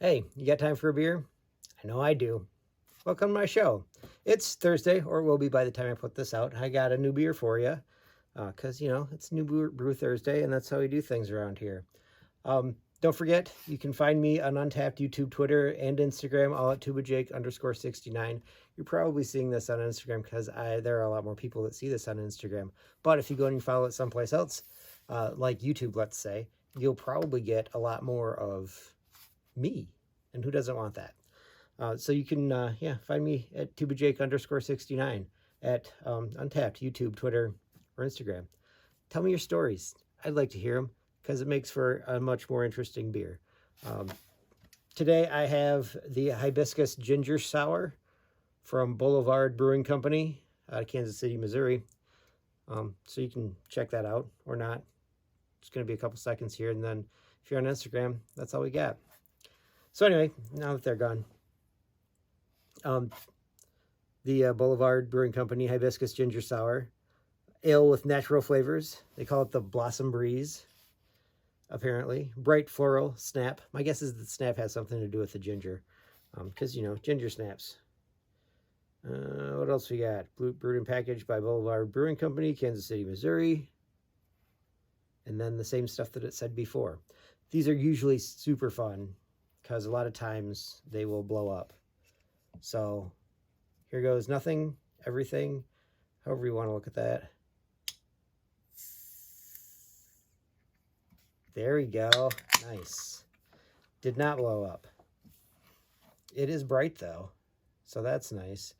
Hey, you got time for a beer? I know I do. Welcome to my show. It's Thursday, or will be by the time I put this out. I got a new beer for you, because, it's New Brew Thursday, and that's how we do things around here. Don't forget, you can find me on Untapped, YouTube, Twitter, and Instagram, all at tubajake_69. You're probably seeing this on Instagram because there are a lot more people that see this on Instagram. But if you go and you follow it someplace else, like YouTube, let's say, you'll probably get a lot more of me, and who doesn't want that? So you can find me at tubajake_69 at Untapped, YouTube, Twitter, or Instagram. Tell me your stories. I'd like to hear them because it makes for a much more interesting beer. Today I have the Hibiscus Ginger Sour from Boulevard Brewing Company out of Kansas City, Missouri. So you can check that out or not. It's going to be a couple seconds here, and then if you're on Instagram, that's all we got. So anyway, now that they're gone, the Boulevard Brewing Company Hibiscus Ginger Sour, ale with natural flavors. They call it the Blossom Breeze, apparently. Bright floral snap. My guess is the snap has something to do with the ginger, because, ginger snaps. What else we got? Brewed and packaged by Boulevard Brewing Company, Kansas City, Missouri. And then the same stuff that it said before. These are usually super fun because a lot of times they will blow up. So here goes nothing, everything, however you want to look at that. There we go. Nice. Did not blow up. It is bright though, so that's nice.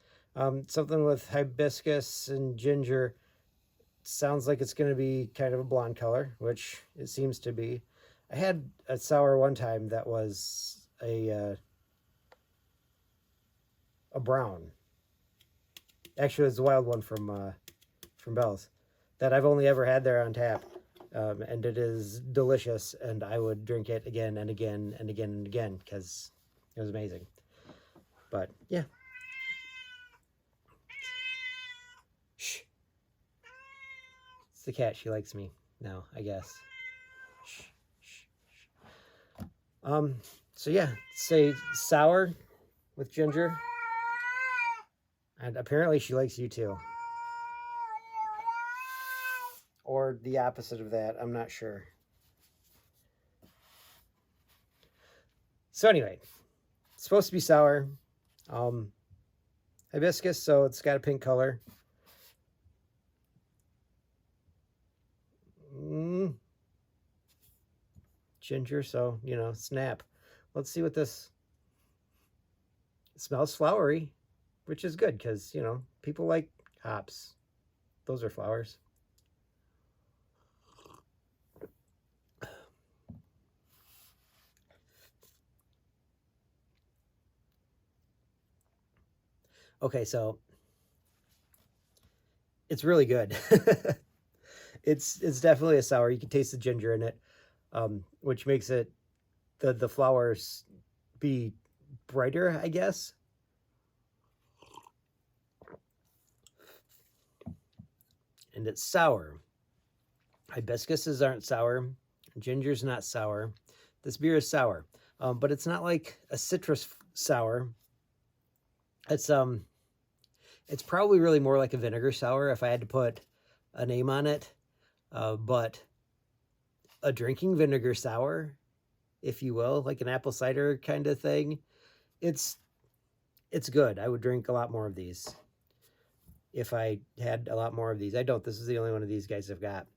Something with hibiscus and ginger. Sounds like it's going to be kind of a blonde color, which it seems to be. I had a sour one time that was a brown. Actually, it's a wild one from Bell's that I've only ever had there on tap, and it is delicious. And I would drink it again and again and again and again because it was amazing. But yeah. Shh. It's the cat. She likes me now, I guess. Shh, shh, shh. So yeah, say sour with ginger. And apparently she likes you too. Or the opposite of that, I'm not sure. So anyway, it's supposed to be sour. Hibiscus, so it's got a pink color. Ginger, so, snap. Let's see what this... It smells flowery, which is good because, people like hops. Those are flowers. Okay, so it's really good. It's definitely a sour. You can taste the ginger in it, which makes it the flowers be brighter, I guess. And it's sour. Hibiscuses aren't sour. Ginger's not sour. This beer is sour, but it's not like a citrus sour. It's probably really more like a vinegar sour if I had to put a name on it. But a drinking vinegar sour, if you will, like an apple cider kind of thing. It's good. I would drink a lot more of these if I had a lot more of these. I don't. This is the only one of these guys I've got.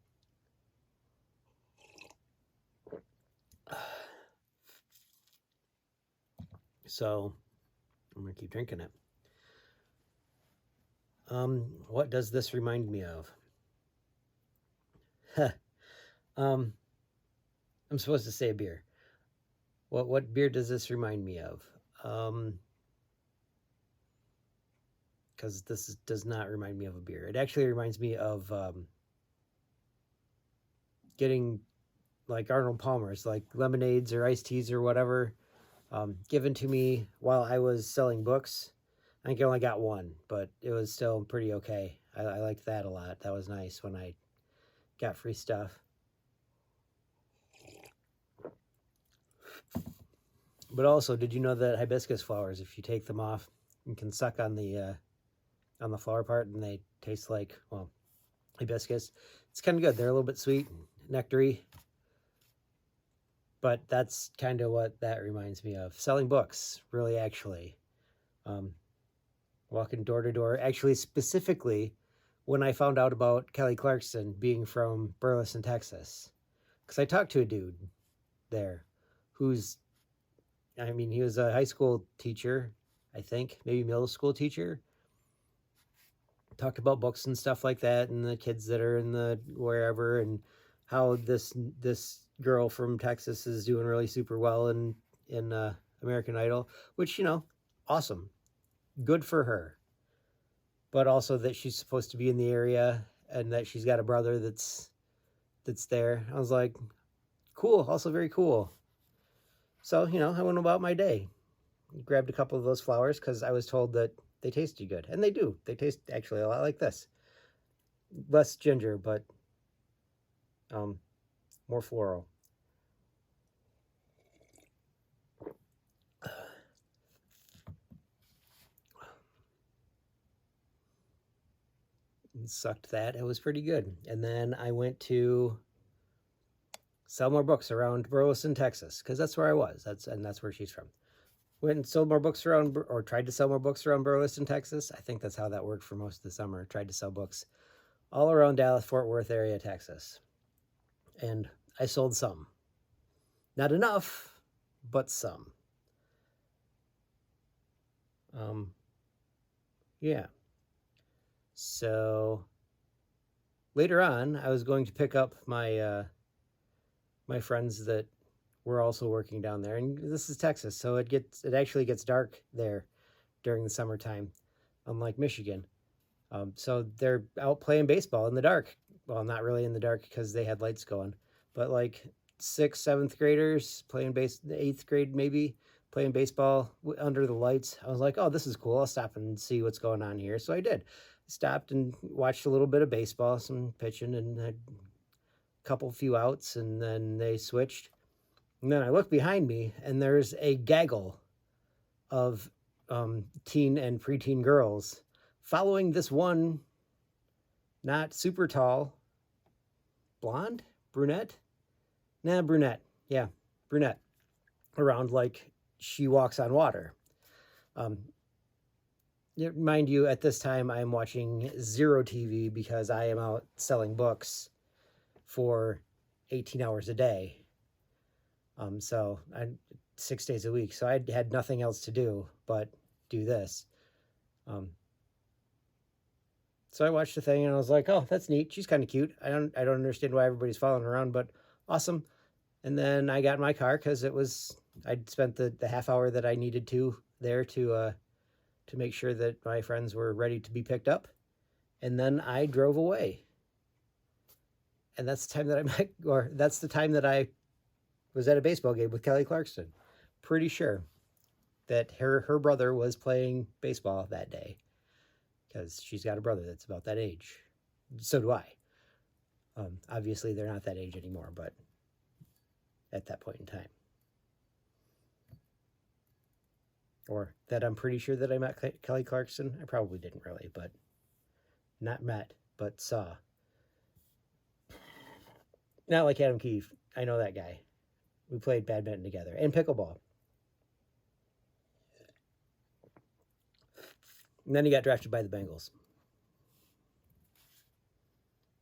So I'm going to keep drinking it. What does this remind me of? I'm supposed to say a beer. What beer does this remind me of? Because this does not remind me of a beer. It actually reminds me of getting like Arnold Palmer's, like lemonades or iced teas or whatever, given to me while I was selling books. I think I only got one, but it was still pretty okay. I liked that a lot. That was nice when I got free stuff. But also, did you know that hibiscus flowers, if you take them off, you can suck on the flower part, and they taste like, well, hibiscus. It's kind of good. They're a little bit sweet, nectary. But that's kind of what that reminds me of. Selling books, really, actually. Walking door to door. Actually, specifically, when I found out about Kelly Clarkson being from Burleson, Texas. Because I talked to a dude there who's, I mean, he was a high school teacher, I think, maybe middle school teacher. Talked about books and stuff like that, and the kids that are in the wherever, and how this girl from Texas is doing really super well in American Idol, which, you know, awesome, good for her. But also that she's supposed to be in the area, and that she's got a brother that's there. I was like, cool, also very cool. So, you know, I went about my day, grabbed a couple of those flowers because I was told that they tasted good, and they do. They taste actually a lot like this. Less ginger, but more floral. Sucked that. It was pretty good. And then I went to sell more books around Burleson, Texas, because that's where I was. That's where she's from. Went and sold more books around, or tried to sell more books around Burleson, Texas. I think that's how that worked for most of the summer. Tried to sell books all around Dallas, Fort Worth area, Texas. And I sold some. Not enough, but some. Yeah. So later on, I was going to pick up my my friends that were also working down there, and this is Texas, so it actually gets dark there during the summertime, unlike Michigan. So they're out playing baseball in the dark. Well, not really in the dark because they had lights going, but like 6th, 7th graders playing 8th grade maybe, playing baseball under the lights. I was like, oh, this is cool. I'll stop and see what's going on here. So I did. Stopped and watched a little bit of baseball, some pitching, and a few outs, and then they switched. And then I look behind me, and there's a gaggle of teen and preteen girls following this one, not super tall, blonde, brunette? Nah, brunette. Yeah, brunette. Around like she walks on water. Mind you, at this time, I'm watching zero TV because I am out selling books for 18 hours a day. So 6 days a week. So I had nothing else to do but do this. So I watched the thing and I was like, oh, that's neat. She's kind of cute. I don't understand why everybody's following around, but awesome. And then I got in my car because I'd spent the half hour that I needed to there to make sure that my friends were ready to be picked up. And then I drove away. And that's the time that I was at a baseball game with Kelly Clarkson. Pretty sure that her brother was playing baseball that day, because she's got a brother that's about that age. So do I. Obviously, they're not that age anymore, but at that point in time. Or that I'm pretty sure that I met Kelly Clarkson. I probably didn't really, but not met, but saw. Not like Adam Keefe. I know that guy. We played badminton together and pickleball. And then he got drafted by the Bengals.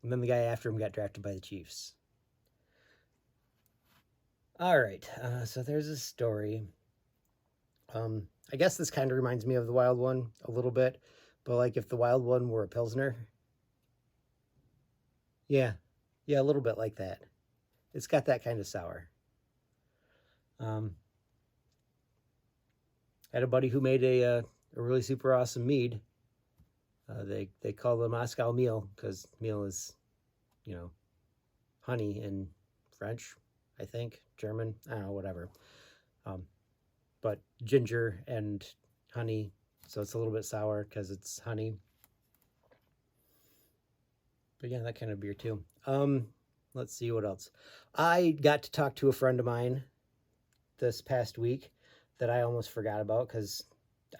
And then the guy after him got drafted by the Chiefs. All right, so there's a story. I guess this kind of reminds me of the Wild One a little bit, but like if the Wild One were a Pilsner. Yeah, a little bit like that. It's got that kind of sour. I had a buddy who made a really super awesome mead. They call the Moscow Mule because meal is, honey in French, I think, German, I don't know, whatever. But ginger and honey, so it's a little bit sour because it's honey. But yeah, that kind of beer too. Let's see what else. I got to talk to a friend of mine this past week. that I almost forgot about because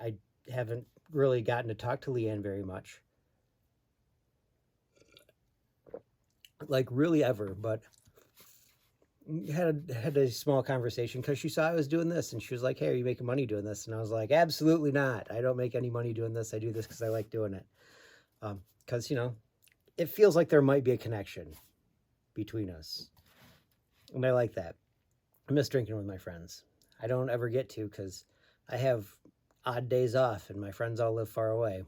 I haven't really gotten to talk to Leanne very much. Like really ever, but had a small conversation because she saw I was doing this and she was like, "Hey, are you making money doing this?" And I was like, "Absolutely not. I don't make any money doing this. I do this because I like doing it." Because it feels like there might be a connection between us, and I like that. I miss drinking with my friends. I don't ever get to because I have odd days off and my friends all live far away.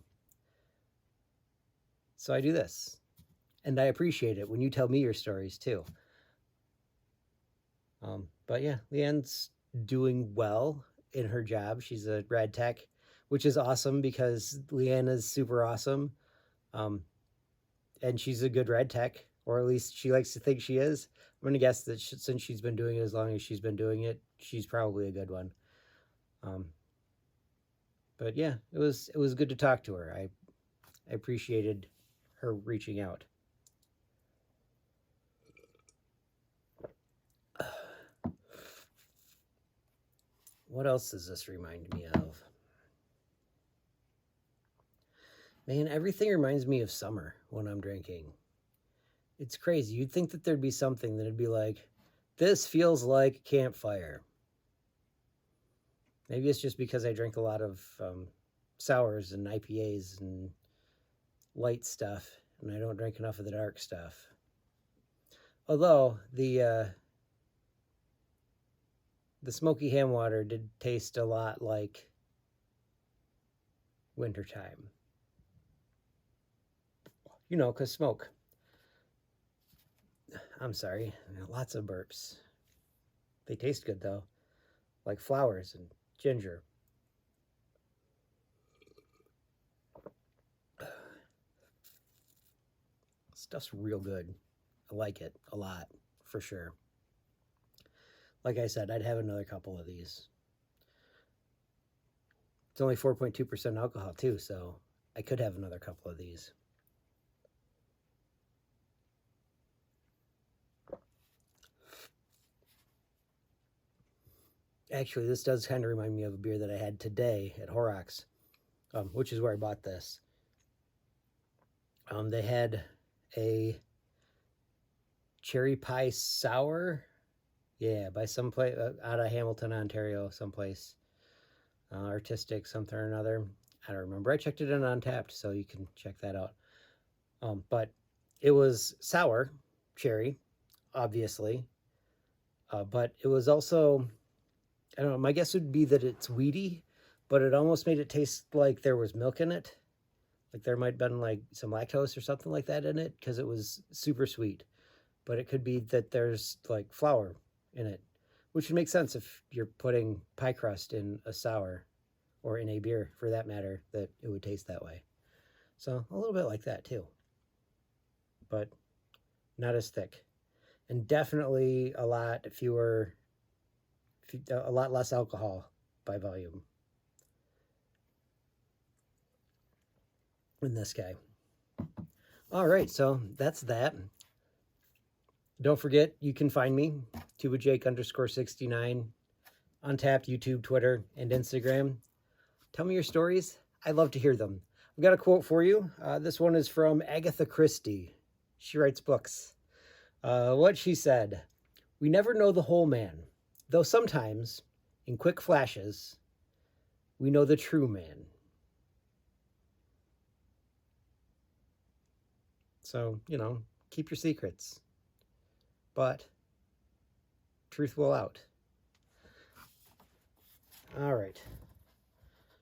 So I do this, and I appreciate it when you tell me your stories too. But yeah, Leanne's doing well in her job. She's a rad tech, which is awesome because Leanne is super awesome. And she's a good rad tech, or at least she likes to think she is. I'm going to guess that since she's been doing it as long as she's been doing it, she's probably a good one. But yeah, it was good to talk to her. I appreciated her reaching out. What else does this remind me of? Man, everything reminds me of summer when I'm drinking. It's crazy. You'd think that there'd be something that'd be like, this feels like campfire. Maybe it's just because I drink a lot of sours and IPAs and light stuff, and I don't drink enough of the dark stuff. Although the smoky ham water did taste a lot like wintertime. Because smoke. I'm sorry, lots of burps. They taste good though, like flowers and ginger. Stuff's real good. I like it a lot, for sure. Like I said, I'd have another couple of these. It's only 4.2% alcohol too, so I could have another couple of these. Actually, this does kind of remind me of a beer that I had today at Horrocks, which is where I bought this. They had a cherry pie sour, by some place out of Hamilton, Ontario, someplace. Artistic something or another. I don't remember. I checked it in on Untapped, so you can check that out. But it was sour cherry, obviously. But it was also, I don't know, my guess would be that it's weedy, but it almost made it taste like there was milk in it. Like there might have been like some lactose or something like that in it because it was super sweet. But it could be that there's like flour in it, which would make sense if you're putting pie crust in a sour or in a beer for that matter, that it would taste that way. So a little bit like that too, but not as thick, and definitely a lot less alcohol by volume in this guy. All right, so that's that. Don't forget, you can find me, TubaJake_69, Untapped, YouTube, Twitter, and Instagram. Tell me your stories. I'd love to hear them. I've got a quote for you. This one is from Agatha Christie. She writes books. What she said: "We never know the whole man, though sometimes, in quick flashes, we know the true man." So, keep your secrets. But truth will out. All right.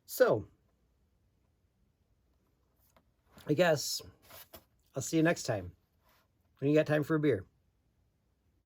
So, I guess I'll see you next time when you got time for a beer.